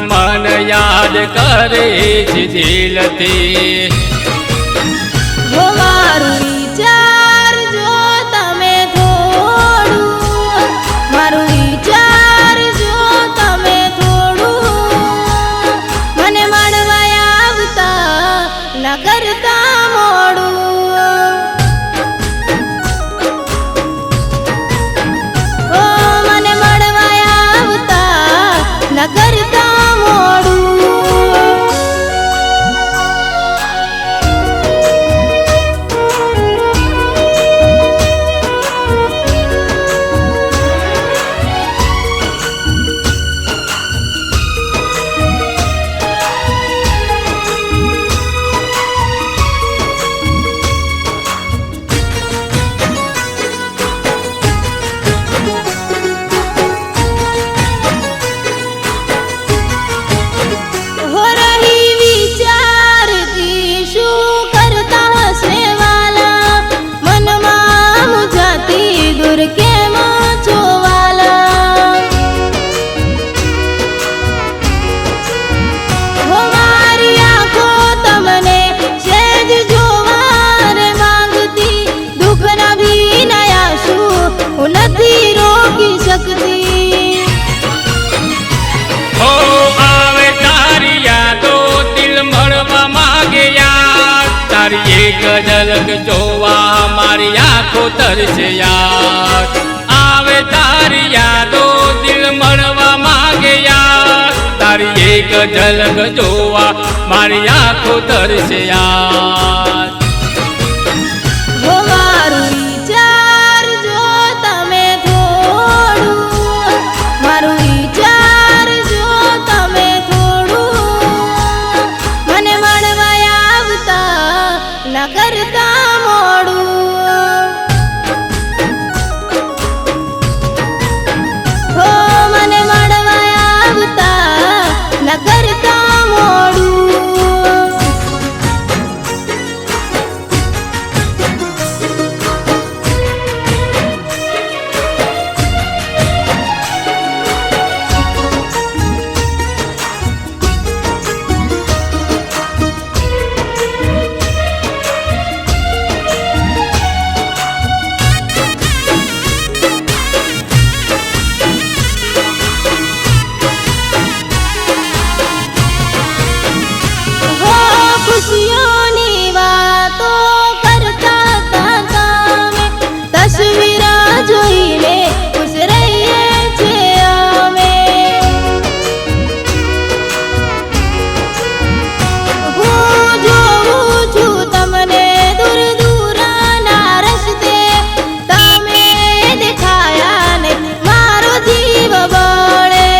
मन याद करे दिलथी। हो मारू विचार जो तमे थोड़ू, मारू विचार जो तमे थोड़ू, मने मळवा आवता न करता मोड़ू। ओ मने मळवा आवता न करता मोड़ू। एक झलक जोवा मारी आँखों तरसे याद आवे तारी यादो दिल मरवा मांगे याद। तारी एक झलक जोवा मारी आँखों तरसे याद। हो मारू विचार जो तमे थोड़ू, मारू विचार जो तमे थोड़ू, मने मळवा आवता न करता मोड़ू। हो मने मळवा आवता न करता मोड़ू। खुशियों वातो करता था में तस्वीरा जोईने खुश रहीए छे अमे। हूँ जोऊं छुं तमने दूर दूराना रस्ते, तमे देखाया ने मारो जीव बळे।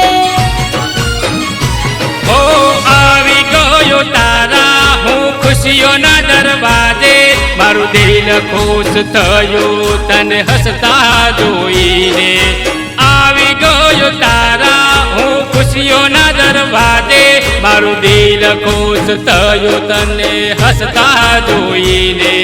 ओ आवी गयो तारा खुशियों ना दरवाजे मारू दिल खुश थयो तने हसता जोईने। आवी गयो तारा हूँ खुशियों ना दरवाजे मारू दिल खुश थयो तने हसता जोईने।